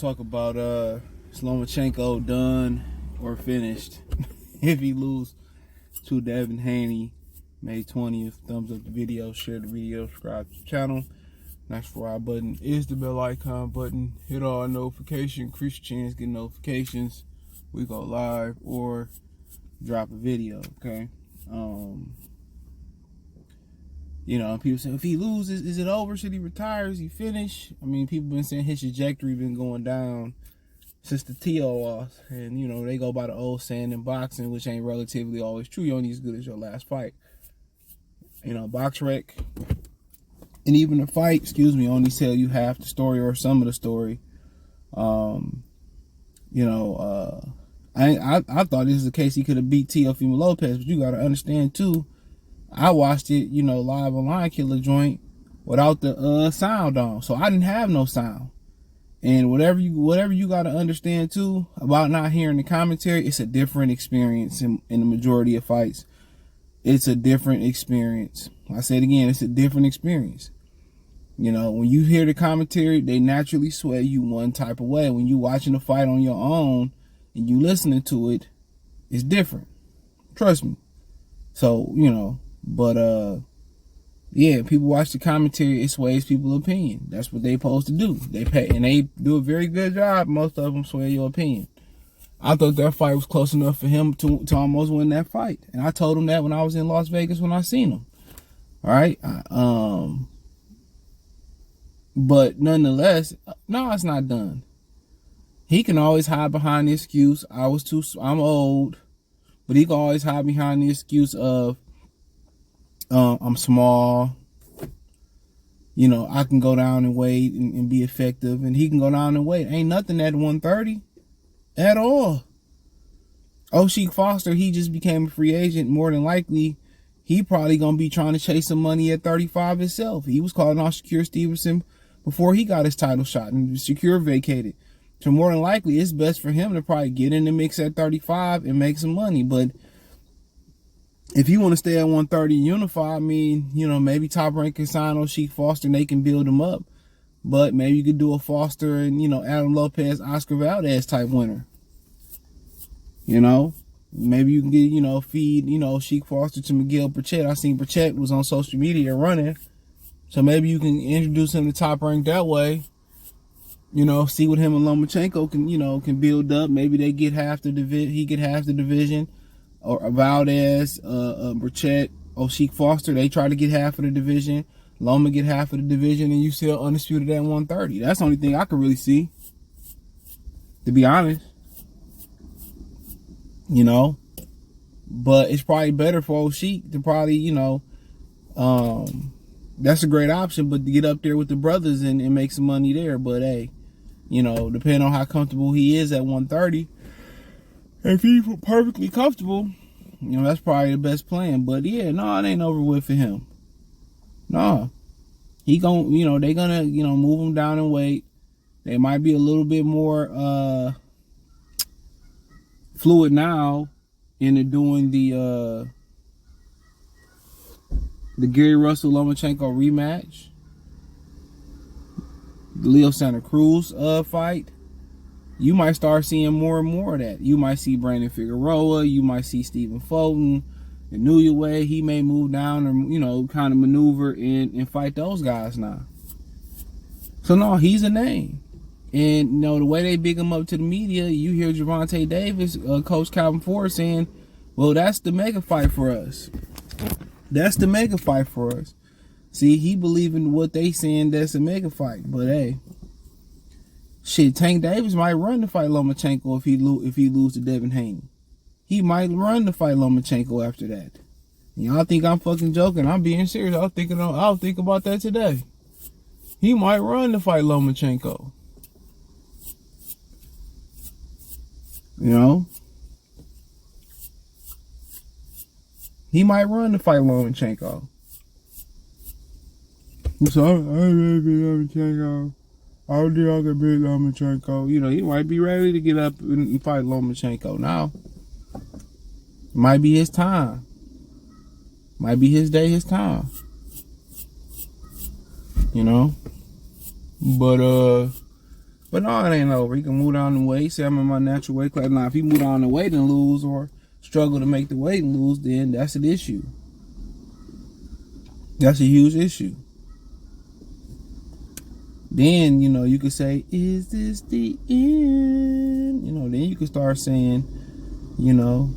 talk about is Lomachenko done or finished if he lose to Devin Haney May 20th. Thumbs up the video, share the video, subscribe to the channel. Next for our button is the bell icon button. Hit all notifications, increase your chance get notifications. We go live or drop a video, okay? You know, people say, if he loses, is it over? Should he retire? Is he finished? I mean, people been saying his trajectory been going down since the TO loss. And, you know, they go by the old saying in boxing, which ain't relatively always true. You're only as good as your last fight. You know, box rec. And even the fight, only tell you half the story or some of the story. You know, I thought this was the case he could have beat Teofimo Lopez, but you got to understand, too, I watched it, you know, live on Lion Killer joint without the sound on. So I didn't have no sound. And whatever you got to understand, too, about not hearing the commentary, it's a different experience in the majority of fights. It's a different experience. I say it again, it's a different experience. You know, when you hear the commentary, they naturally sway you one type of way. When you watching the fight on your own and you listening to it, it's different. Trust me. So, you know, but yeah, people watch the commentary, it sways people's opinion. That's what they supposed to do. They pay, and they do a very good job. Most of them sway your opinion. I thought that fight was close enough for him to almost win that fight. And I told him that when I was in Las Vegas when I seen him. All right. But nonetheless, no, it's not done. He can always hide behind the excuse, I'm old. But he can always hide behind the excuse of, I'm small. You know, I can go down and weight and be effective. And he can go down and weight. Ain't nothing at 130 at all. Sheik Foster, he just became a free agent. More than likely, he probably going to be trying to chase some money at 35 himself. He was calling out Shakur Stevenson before he got his title shot. And Shakur vacated. So more than likely, it's best for him to probably get in the mix at 35 and make some money. But if you want to stay at 130 unified, I mean, you know, maybe Top Rank can sign Sheik Foster and they can build him up. But maybe you could do a Foster and, you know, Adam Lopez, Oscar Valdez type winner. You know, maybe you can get, you know, feed, you know, Sheik Foster to Miguel Burchett. I seen Burchett was on social media running. So maybe you can introduce him to Top Rank that way. You know, see what him and Lomachenko can, you know, can build up. Maybe they get half the division, he get half the division. Or Valdez, Burchett, Sheik Foster, they try to get half of the division. Loma get half of the division, and you still undisputed at 130. That's the only thing I could really see, to be honest. You know, but it's probably better for Sheik to probably, you know, that's a great option, but to get up there with the brothers and make some money there. But hey, you know, depending on how comfortable he is at 130. If he's perfectly comfortable, you know, that's probably the best plan. But yeah, no, it ain't over with for him. No. He gon', you know, they gonna, you know, move him down in weight. They might be a little bit more fluid now into doing the Gary Russell Lomachenko rematch. The Leo Santa Cruz fight. You might start seeing more and more of that. You might see Brandon Figueroa. You might see Stephen Fulton. The New way he may move down or, you know, kind of maneuver and fight those guys now. So, no, he's a name. And, you know, the way they big him up to the media, you hear Gervonta Davis, Coach Calvin Ford saying, well, that's the mega fight for us. That's the mega fight for us. See, he believe in what they saying that's a mega fight. But, hey. Shit, Tank Davis might run to fight Lomachenko if he lose to Devin Haney. He might run to fight Lomachenko after that. Y'all think I'm fucking joking? I'm being serious. I'll think about that today. He might run to fight Lomachenko. You know? He might run to fight Lomachenko. So I really be Lomachenko. I don't think I can beat Lomachenko. You know, he might be ready to get up and fight Lomachenko now. Might be his time. Might be his day, his time. You know? But But no, it ain't over. He can move down the weight. Say I'm in my natural weight class. Now, if he move down the weight and lose, or struggle to make the weight and lose, then that's an issue. That's a huge issue. Then, you could say, is this the end? Then you could start saying, go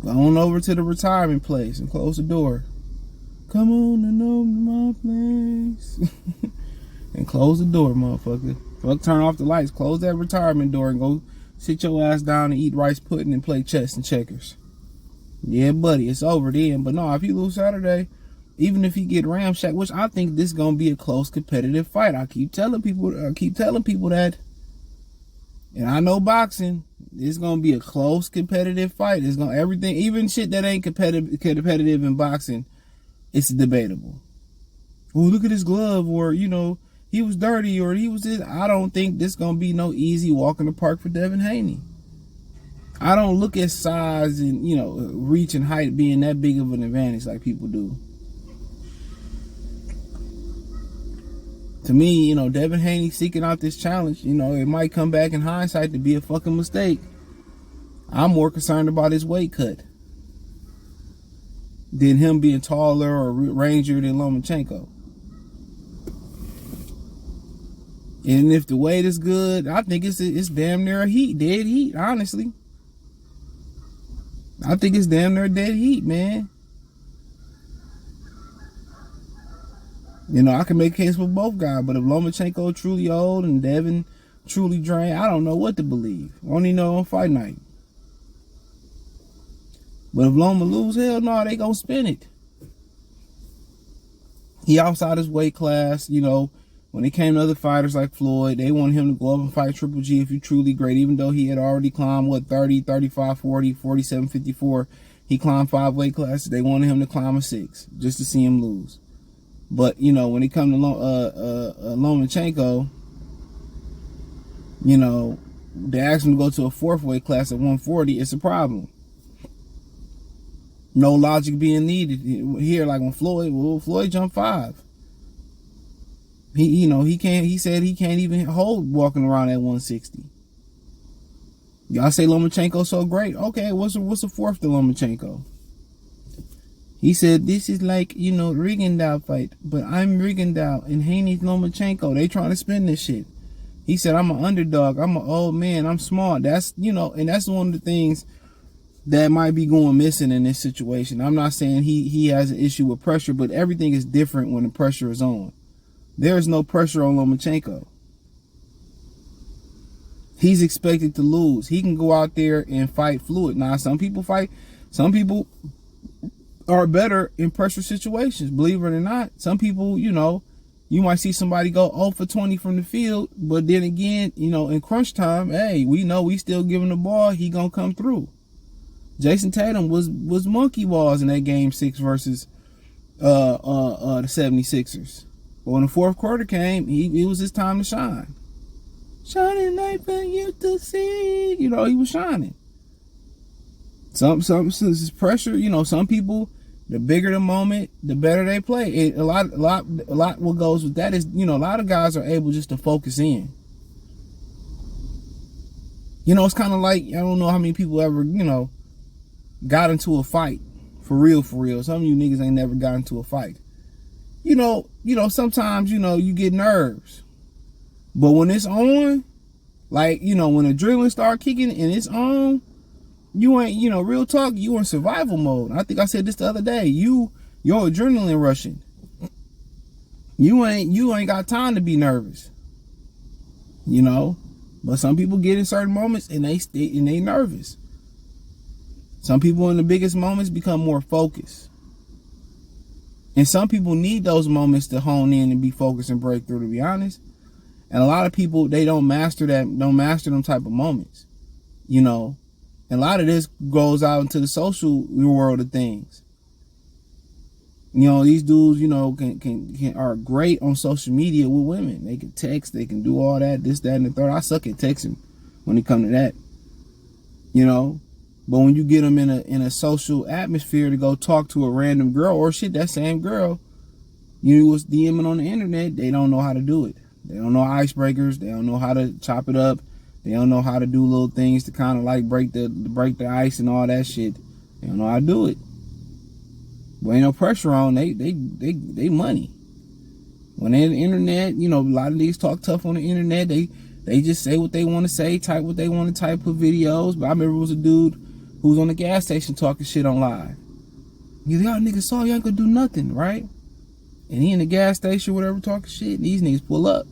on over to the retirement place and close the door. Come on and open my place. And close the door, motherfucker. Fuck, turn off the lights. Close that retirement door and go sit your ass down and eat rice pudding and play chess and checkers. Yeah, buddy, it's over then. But no, if you lose Saturday, even if you get ramshacked, which I think this is gonna be a close competitive fight. I keep telling people that. And I know boxing, it's gonna be a close competitive fight. It's gonna everything, even shit that ain't competitive in boxing, it's debatable. Oh, look at his glove, or he was dirty, or he was this. I don't think this gonna be no easy walk in the park for Devin Haney. I don't look at size and reach and height being that big of an advantage like people do. To me, Devin Haney seeking out this challenge, it might come back in hindsight to be a fucking mistake. I'm more concerned about his weight cut than him being taller or rangier than Lomachenko. And if the weight is good, I think it's damn near dead heat, honestly. I think it's damn near dead heat, man. I can make a case for both guys, but if Lomachenko truly old and Devin truly drained, I don't know what to believe. Only know on fight night. But if Loma lose, hell no, they gonna spin it. He outside his weight class, when it came to other fighters like Floyd, they wanted him to go up and fight Triple G if you're truly great, even though he had already climbed, 30, 35, 40, 47, 54. He climbed 5 weight classes. They wanted him to climb a 6 just to see him lose. But, when it comes to Lomachenko, they asked him to go to a 4th weight class at 140. It's a problem. No logic being needed here. Like when Floyd jumped 5. He said he can't even hold walking around at 160. Y'all say Lomachenko so great. Okay, what's the 4th to Lomachenko? He said, this is like, Rigondeaux fight, but I'm Rigondeaux and Haney's Lomachenko. They trying to spin this shit. He said, I'm an underdog. I'm an old man. I'm smart. That's, and that's one of the things that might be going missing in this situation. I'm not saying he has an issue with pressure, but everything is different when the pressure is on. There is no pressure on Lomachenko. He's expected to lose. He can go out there and fight fluid. Now, some people are better in pressure situations, believe it or not. Some people, you might see somebody go 0 for 20 from the field, but then again, in crunch time, hey, we know we still giving the ball, he gonna come through. Jason Tatum was monkey balls in that game 6 versus the 76ers. But when the 4th quarter came, it was his time to shine. Shining light for you to see. He was shining. Some pressure, some people, the bigger the moment, the better they play. A lot what goes with that is, a lot of guys are able just to focus in. It's kind of like, I don't know how many people ever, got into a fight. For real. Some of you niggas ain't never got into a fight. Sometimes, you get nerves. But when it's on, like, when adrenaline start kicking and it's on, you ain't, real talk, you in survival mode. I think I said this the other day. Your adrenaline rushing. You ain't got time to be nervous. But some people get in certain moments and they nervous. Some people in the biggest moments become more focused. And some people need those moments to hone in and be focused and break through, to be honest. And a lot of people, they don't master them type of moments. And a lot of this goes out into the social world of things. These dudes, are great on social media with women. They can text, they can do all that, this, that, and the third. I suck at texting when it comes to that. But when you get them in a social atmosphere to go talk to a random girl, or shit, that same girl you was DMing on the internet, they don't know how to do it. They don't know icebreakers. They don't know how to chop it up. They don't know how to do little things to kind of like break the ice and all that shit. They don't know how to do it. But ain't no pressure on. They money. When they're on the internet, you know, a lot of niggas talk tough on the internet. They just say what they want to say, type what they want to type, put videos. But I remember it was a dude who was on the gas station talking shit on live. Y'all niggas saw y'all could do nothing, right? And he in the gas station, whatever, talking shit. And these niggas pull up.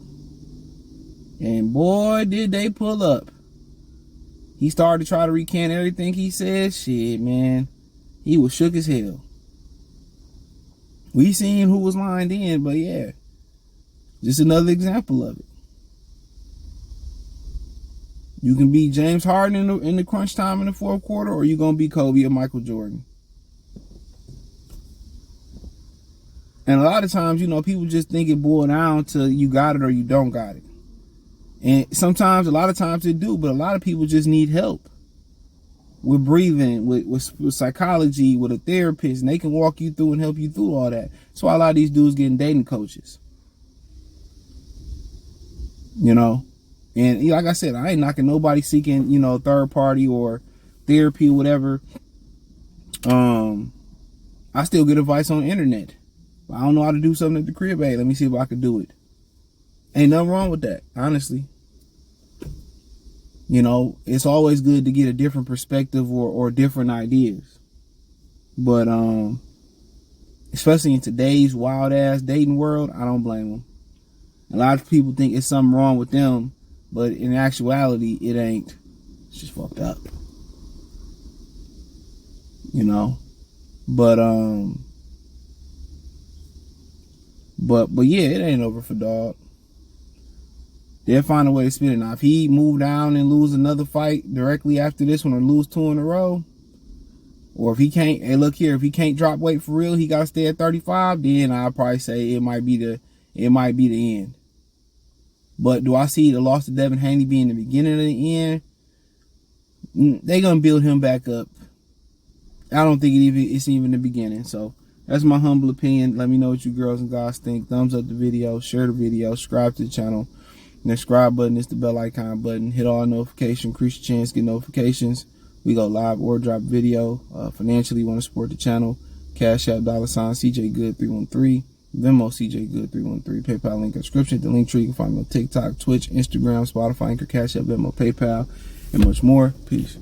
And boy, did they pull up. He started to try to recant everything he said. Shit, man. He was shook as hell. We seen who was lying in, but yeah. Just another example of it. You can be James Harden in the crunch time in the fourth quarter, or you going to be Kobe or Michael Jordan. And a lot of times, you know, people just think it boils down to you got it or you don't got it. And sometimes, a lot of times it do, but a lot of people just need help with breathing, with psychology, with a therapist, and they can walk you through and help you through all that. That's why a lot of these dudes getting dating coaches. You know? And like I said, I ain't knocking nobody seeking, you know, third party or therapy or whatever. I still get advice on the internet. I don't know how to do something at the crib. Hey, let me see if I can do it. Ain't nothing wrong with that, honestly. You know, it's always good to get a different perspective or different ideas. But especially in today's wild ass dating world, I don't blame them. A lot of people think it's something wrong with them, but in actuality, it ain't. It's just fucked up. You know? But yeah, it ain't over for dog. They'll find a way to spin it. Now, if he move down and lose another fight directly after this one or lose 2 in a row, or if he can't, hey, look here, if he can't drop weight for real, he got to stay at 35, then I'll probably say it might be the end. But do I see the loss of Devin Haney being the beginning of the end? They're going to build him back up. I don't think it's even the beginning. So that's my humble opinion. Let me know what you girls and guys think. Thumbs up the video, share the video, subscribe to the channel. The subscribe button is the bell icon button. Hit all notifications, increase your chance to get notifications. We go live or drop video. Financially, want to support the channel. Cash App, $CJ Good 313. Venmo, CJ Good 313. PayPal link in the description. The link tree, you can find me on TikTok, Twitch, Instagram, Spotify, Anchor, Cash App, Venmo, PayPal, and much more. Peace.